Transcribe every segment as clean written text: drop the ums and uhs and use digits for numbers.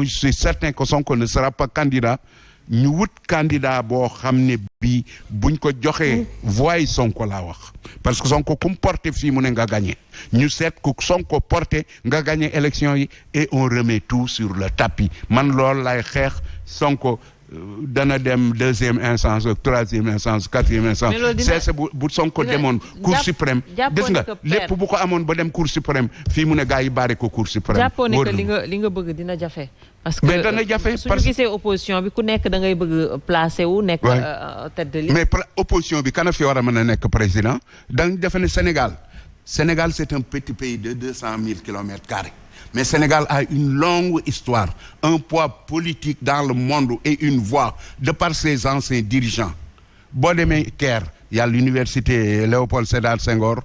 je suis certain que Sonko ne sera pas candidat ñu wut candidat boo xam ne bii buñ ko joxee voix Sonko laa wax parce que Sonko ku mu porté fii mu ne nga gagné ñu seet ku Sonko porté nga gagné élection yi et on remet tout sur le tapis man loolu lay xeex Sonko dana dem deuxième instance troisième instance quatrième instance c'est bu Sonko demoon cour suprême gis nga lépp bu ko amoon ba dem cour suprême fii mu ne gars yi bari ko cour suprême jàppoo ne que li nga bëgg dina jafe parce que mais dana jafe suñu gisee opposition bi ku nekk da ngay bëgg placé wu nekk tête de liste mais opposition bi kana fi war a mën a nekk président dañ defe ne Sénégal c'est un petit pays de 200 000 kilomètres carrés mais Sénégal a une longue histoire, un poids politique dans le monde et une voix de par ses anciens dirigeants. Boo demee Caire, il y a l'université Léopold Sédar Senghor.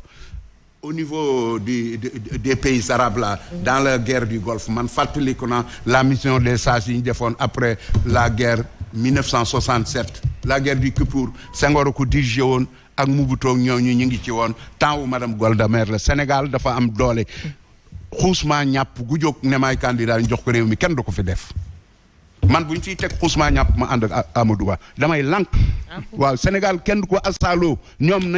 Au niveau des pays arabes là, dans la guerre du Golfe, man fàttaliku naa la mission des sages yi ñu defoon après la guerre 1967, la guerre du Kippour, Senghor ko dirigé woon ak Mobutu ñooñu ñu ngi ci woon temps wu madame Golda Meir la Sénégal dafa am doole. xuusmaa ñàpp gu jóg ne maay candidat ñu jox ko réew mi kenn du ko fi def man bu ñu fiy teg xuusmaa ñàpp ma ànd ak Amadou Ba damay lànk waaw Sénégal kenn du ko asaaloo ñoom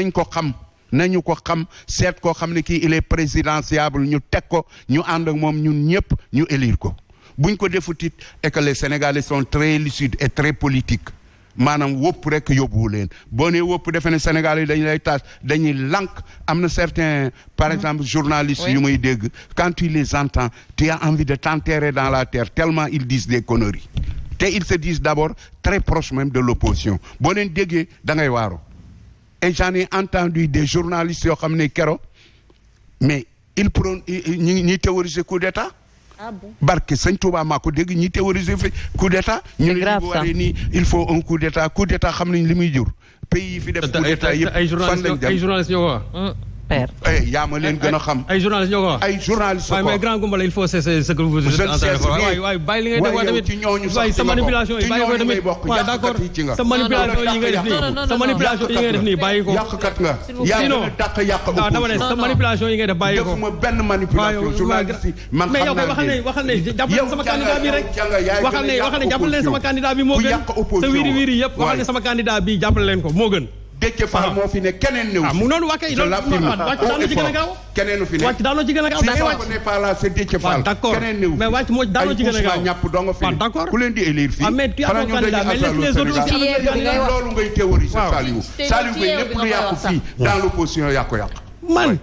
nañu ko xam seet koo xam ne kii il est présidentiable ñu teg ko ñu ànd ak moom ñun ñëpp ñu élire ko buñ ko defutit et que les Sénégalais sont très lucides et très politiques maanaam wópp rek yóbbuwu leen boo nee wópp defe ne Sénégal yi dañu lay taas dañuy lànk am na certains par exemple journalistes yu muy dégg quand tu les entends tu as envie de t'enterrer dans la terre tellement ils disent des conneries te ils se disent d'abord très proches même de l'opposition boo leen déggee da ngay waaru et j'en ai entendu des journalistes yoo xam ne kero mais ils prônent ñi théoriser coup d'état barke sëñ Touba maa ko dégg ñi théoriser fi coup d'état ñu ne bu waree nii il faut un coup d'état xam nañ li muy jur pays yi fi def coup d'état yëpp fan lañ dem ay journalistes ñoo ko wax père yaa ma leen gën a xam ay journalistes ñoo ko wax ay journalistes waaye mais grand Goumbala il faut cesser ce que vous êtes en train de faire waaye bàyyi li ngay def tamit ci ñooñu waaye sa manipulation yi bàyyi ko tamit waaw d'accord sa manipulation yi ngay def nii sa manipulation yi ngay def nii bàyyi ko yàqkat nga yaa ngi dàq yàq waaw dama ne sa manipulation yi ngay def bàyyi ko defuma benn manipulation journaliste yi man mais yow kay waxal ne jàppale sama candidat bi rek waxal ne jàppale leen sama candidat bi moo gën sa wiiri wiiri yëpp waxal ne sama candidat bi jàppale leen ko moo gën Déthié Fall moo fi ne keneen néew. mu noonu waa kay loolu wàcc daanoo ci gën a gaaw. keneen fi ne wàcc daanoo ci gën a gaaw. si Sonko n'est pas là c'est Déthié Fall. keneen néew mais wàcc moo daanoo ci gën a gaaw ay ñàpp doo nga fi d'accord ku leen di élire fii. mais tu as ton candidat mais laisse les autres aussi loolu ngay théoriser Saliou. Saliou ngay lépp lu yàqu fii dans l'opposition yaa ko yàq. man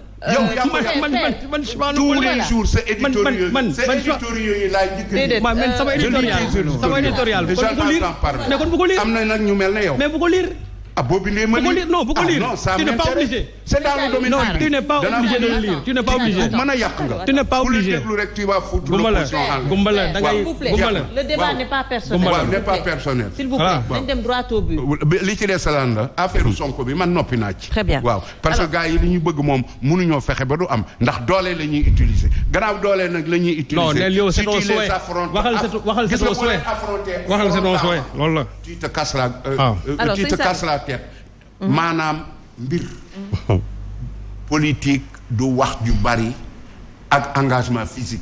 man tous les jours c'est éditorial yi laay njëkk man sama éditorial mais kon bu ko lire am na nag ñu mel ne yow mais bu ko lire ah boo bindee ma lire non bu ko lire tu n'es pas obligé c'est dans le domaine public tu n'es pas obligé de le lire tu n'es pas obligé mën a yàq nga tu n'es pas obligé déglu rek tu vas foutre l'opposition en Goumbala da ngay Goumbala le débat n'est pas personnel n'est pas personnel s'il vous plaît dañ dem droit au but li ci des lan la affaire Sonko bi man noppi naa ci très bien waaw parce que gars yi li ñu bëgg moom mënuñoo fexe ba du am ndax doole la ñuy utiliser gannaaw doole nag la ñuy utiliser non léegi yow c'est ton souhait waxal c'est ton souhait waxal c'est ton souhait loolu la tu te casses la tête maanaam mbir politique du wax ju bari ak engagement physique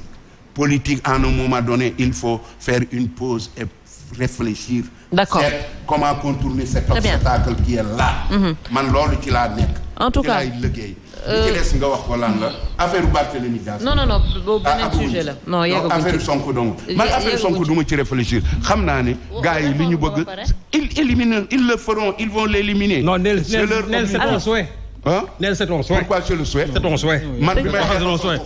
politique à un moment donné il faut faire une pause et réfléchir d'accord comment contourner cet obstacle qui est là man loolu ci laa nekk en tout cas ci laay liggéey li ci des nga wax ko lan la affaire Barthélémy Dias non boobu beneen sujet la non yeggaguñ ci affaire Sonko donc man affaire Sonko du ma ci réfléchir xam naa ne gars yi li ñu bëgg ils le feront ils vont l'éliminer non nel c'est ton souhait ah nel c'est ton souhait pourquoi je le souhaite c'est ton souhait man bi may waxal c'est ton souhait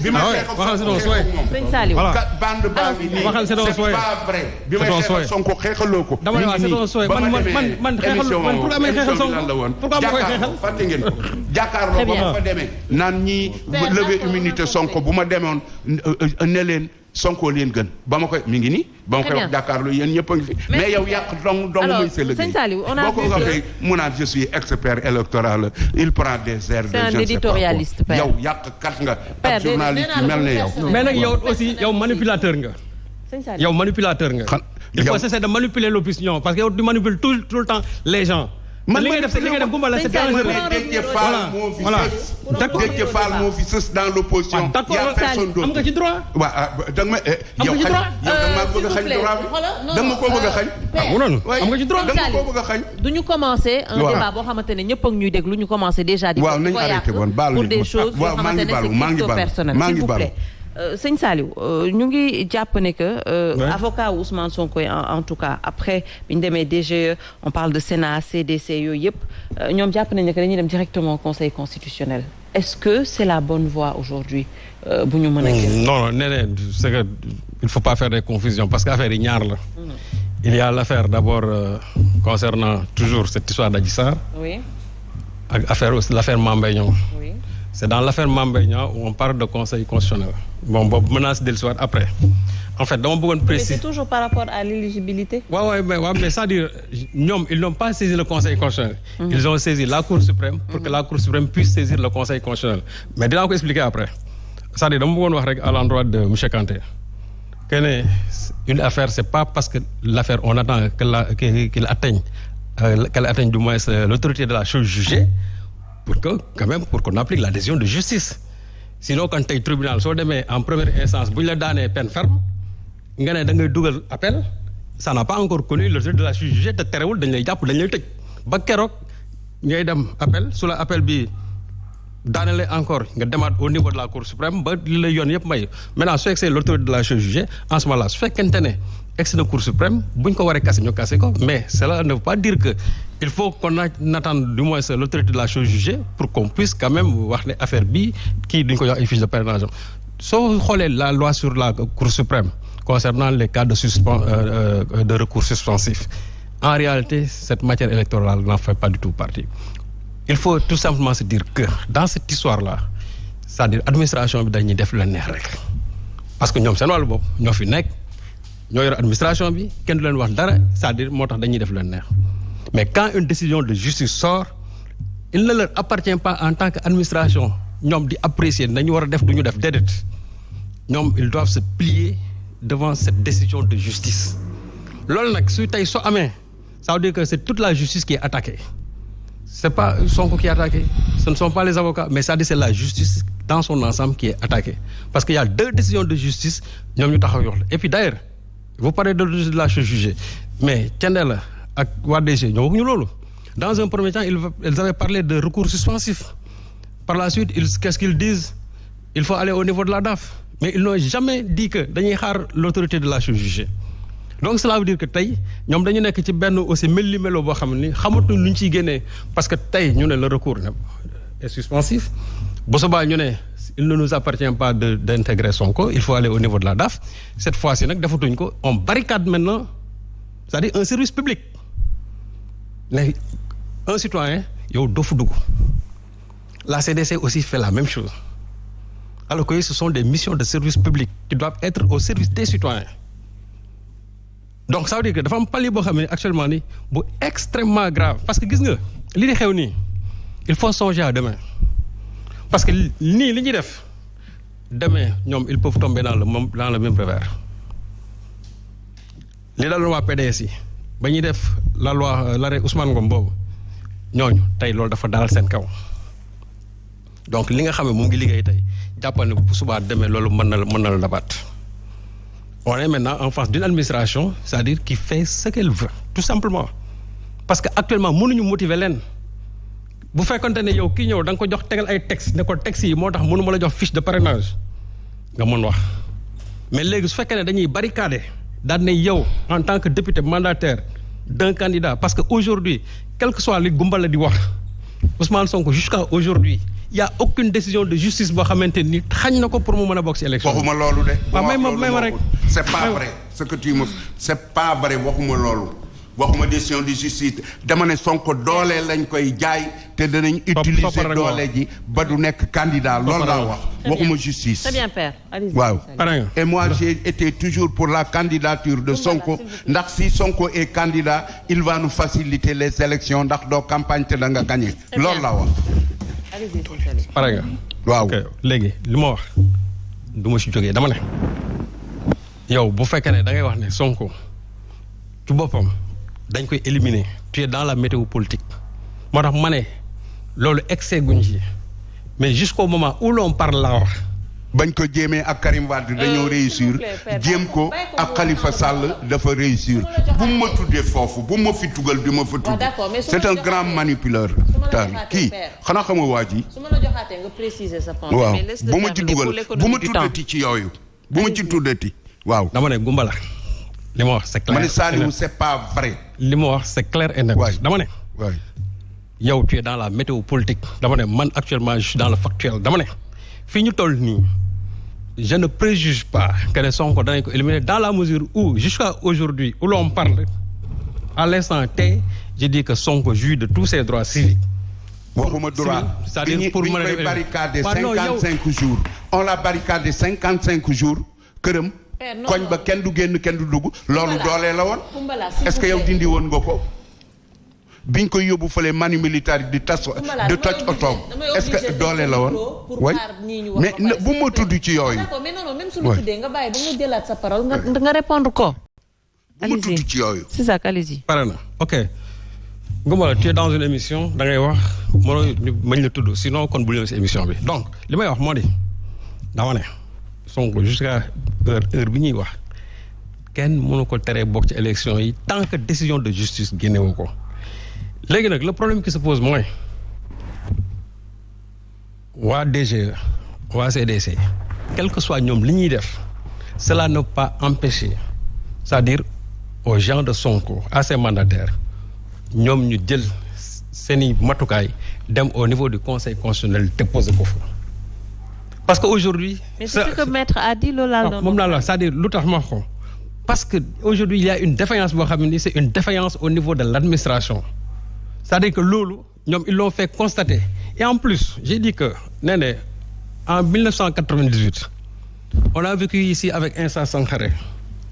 bi may waxal c'est ton souhait sëñ Saliou bande baa bi nii waxal c'est ton souhait c'est pas vrai bi may xeexal Sonko xeexaloo ko dama ne waa c'est ton souhait man xeexal man pourquoi may xeexal Sonko pourquoi ma koy xeexal fàtte ngeen ko jàkkaarloo ba ma fa demee naan ñii lever immunité Sonko bu ma demoon ne leen Sonko leen gën ba ma koy mi ngi nii ba ma koy wax jàkkaarloo yéen ñëpp a ngi fi mais yow yàq dong muy sa liggéey boo ko waxee mu naan je suis expert électoral il prend des airs de c'est un éditorialiste père yow yàq kat nga ak journaliste yu mel ne yow mais nag yow aussi yow manipulateur nga yow manipulateur nga il faut cesser de manipuler l'opinion parce que yow tu manipules tout le temps les gens man li ngay def gumba la c'est dangereux. Déthié Fall moo fi sës dans l'opposition. d'accord am nga ci droit. waaw da nga ma yow da nga bëgg a xañ droit bi. da nga ko bëgg a xañ. am nga ci droit. da nga ko bëgg a xañ. du ñu commencer un débat boo xamante ne ñëpp ak ñuy déglu ñu commencer déjà di waaw nañu arrêté woon baal pour des choses yoo xamante ne c'est plutôt personnel s'il vous plaît. Sëñ Saliou ñu ngi jàpp ne que avocat Ousmane Sonko en tout cas après bi ñu demee DGE on parle de Sénat CDC yooyu yëpp ñoom jàpp nañ ne que dañuy dem directement au Conseil constitutionnel. Est-ce que c'est la bonne voie aujourd'hui bu ñu mën a gis. non c'est que il faut pas faire des confusions parce que affaire yi ñaar la. Il y a l'affaire d'abord concernant toujours cette histoire d'Adji Sarr. Oui. ak affaire aussi l'affaire Mame Mbaye Niang. Oui. C'est dans l'affaire Mame Mbaye Niang où on parle de Conseil constitutionnel. Bon boobu mën naa si dellusiwaat après. En fait dama bëggoon préciser. Mais c'est toujours par rapport à l'éligibilité. waaw mais c'est-à-dire ñoom ils n'ont pas saisi le Conseil constitutionnel. Ils ont saisi la Cour suprême. pour que la Cour suprême puisse saisir le Conseil constitutionnel. Mais dinaa ko expliquer après. C'est-à-dire dama bëggoon wax rek à l'endroit de monsieur Kanté. que ne une affaire c'est pas parce que l'affaire on attend qu'il atteigne du moins l'autorité de la chose jugée pour que quand même pour qu'on applique la décision de justice. Sinon quand tey tribunal soo demee en première instance bu ñu la daanee peine ferme nga ne da ngay dugal appel ça n'a pas encore connu l'autorité de la chose jugée te terewul dañ lay jàpp dañ lay tëj ba keroog ngay dem appel su la appel bi daanale encore nga demaat au niveau de la Cour suprême ba li la yoon yëpp may maintenant su fekkee l'autorité de la chose jugée en ce moment-là su fekkente ne ex na Cour suprême bu ñu ko waree casser ñu casser ko mais cela ne veut pas dire que il faut qu'on attende du moins l'autorité de la chose jugée pour qu'on puisse quand même wax ne affaire bi kii duñ ko jox ay fiches de parrainage soo xoolee la loi sur la Cour suprême concernant les cas de recours suspensif en réalité cette matière électorale n'en fait pas du tout partie. Il faut tout simplement se dire que dans cette histoire-là c'est-à-dire administration bi dañuy def la neex rek parce que ñoom seen wàllu bopp ñoo fi nekk ñoo yor administration bi kenn du leen wax dara c'est-à-dire moo tax dañuy def la neex mais quand une décision de justice sort il ne leur appartient pas en tant qu'administration ñoom di apprécier nañu war a def du ñu def déedéet ñoom ils doivent se plier devant cette décision de justice loolu nag su tey soo amee ça veut dire que c'est toute la justice qui est attaquée. C'est pas Sonko qui est attaqué, ce ne sont pas les avocats, mais ça dit c'est la justice dans son ensemble qui est attaquée. Parce qu'il y a deux décisions de justice, et puis d'ailleurs, vous parlez de la chose jugée, mais Tiendela et WADG, dans un premier temps, ils avaient parlé de recours suspensif. Par la suite, qu'est-ce qu'ils disent? Il faut aller au niveau de la DAF. Mais ils n'ont jamais dit que l'autorité de la chose jugée. Donc cela veut dire que tey ñoom dañu nekk ci benn aussi mel melo boo xam ni xamatuñ lu ñu ciy génnee parce que tey ñu ne le recours est suspensif bu subaa ñu ne il ne nous appartient pas d'intégrer Sonko il faut aller au niveau de la DAF cette fois-ci nag defatuñ ko on barricade maintenant c'est-à-dire un service public mais un citoyen yow doo fa dugg la CDC aussi fait la même chose alors que ce sont des missions de service public qui doivent être au service des citoyens. Donc ça veut dire que dafa am palier boo xam ne actuellement ni bu extrêmement grave parce que gis nga li di xew nii il faut songer à demain parce que nii li ñuy def demain ñoom ils peuvent tomber dans le même revers li daloon waa PDS yi ba ñuy def la loi l'arrêt Ousmane Ngom boobu ñooñu tey loolu dafa dalal seen kaw donc li nga xam ne mu ngi liggéey tey jàppal ne bu subaa demee loolu mën na la dabaat. On est maintenant en face d'une administration, c'est-à-dire qui fait ce qu'elle veut, tout simplement. Parce que actuellement mënuñu motiver leen bu fekkonte ne yow kii ñëw da nga ko jox tegal ay texte ne ko texte yi moo tax mënuma la jox fiche de parrainage nga mën wax mais léegi su fekkee ne dañuy barricader daan ne yow en tant que député mandataire d'un candidat parce que aujourd'hui quel que soit li gumbala di wax Ousmane Sonko jusqu'à aujourd'hui il y a aucune décision de justice boo xamante ni xañ na ko pour mu mën a bokk ci élection. waxuma loolu de. waaw may ma rek. c'est pas vrai ce que tu me c'est pas vrai waxuma loolu waxuma décision de justice dama ne Sonko doole lañ koy jaay te danañ utiliser doole ji ba du nekk candidat loolu laa wax waxuma justice. Très bien père. Allez-y. waaw et moi j'ai été toujours pour la candidature de Sonko ndax si Sonko est candidat il va nous faciliter les élections ndax doo campagne te da nga gagner loolu laa wax. pare nga waaw léegi li ma wax du ma si jógee dama ne yow bu fekkee ne da ngay wax ne Sonko ci boppam dañ koy éliminer tu es dans la météo politique moo tax ma ne loolu excès guñ ci mais jusqu'au moment où l'on parle laa wax. bañ ko jéemee ak Karim Wade dañoo réussir jéem ko ak Khalifa Sall dafa réussir bu ma tuddee foofu bu ma fi tugal di ma fa tudd c'est un grand manipuleur kii xanaa xam nga waa ji su ma la joxaatee nga préciser sa point. waaw bu ma ci dugal bu ma tuddati ci yooyu bu ma ci tuddati waaw dama ne Goumbala li ma wax c'est clair ma ne Saliou c'est pas vrai li ma wax c'est clair et net dama ne yow tu es dans la météo politique dama ne man actuellement je suis dans le factuel dama ne fii ñu toll nii je ne préjuge pas que ne Sonko danañ ko éliminer dans la mesure où jusqu'à aujourd'hui où l'on parle à l'instant T je dis que Sonko jouit de tous ses droits civiques. waxuma droit c'est-à-dire pour mën a koy barricade 55 jours on l'a barricade 55 jours këram koñ ba kenn du génn kenn du dugg loolu doolee la woon est-ce que yow dindi woon nga ko biñ koy yóbbu fële manu militaire di tas de toj otoom est-ce que doole la woon way mais bu ma tudd ci yooyu mais non même su la tuddee nga bàyyi ba nga jëlaat sa parole nga répondre ko bu ma tudd ci yooyu c'est ça allez-y pare na ok Goumbala tu es dans une émission da ngay wax mënoo mañ la tudd sinon kon bu leen si émission bi donc li may wax moo di dama ne Sonko jusqu'à heure bi ñuy wax kenn mënu ko teree bokk ci élection yi tant que décision de justice génnewu ko léegi nag le problème qui se pose mooy waa DGE waa CDC quel que soit ñoom li ñuy def cela ne pas empêcher c'est-à-dire aux gens de Sonko à ses mandataires ñoom ñu jël seeni matukaay dem au niveau du conseil constitutionnel déposer ko fa parce que aujourd'hui mais c'est ce que maître a dit loolu laa doon moom laa la c'est-à-dire lu tax ma ko parce que aujourd'hui il y a une défaillance boo xam ne c'est une défaillance au niveau de l'administration c'est-à-dire que loolu ñoom ils l'ont fait constater et en plus j'ai dit que nee ne en 1998 on a vécu ici avec Insa Sankhare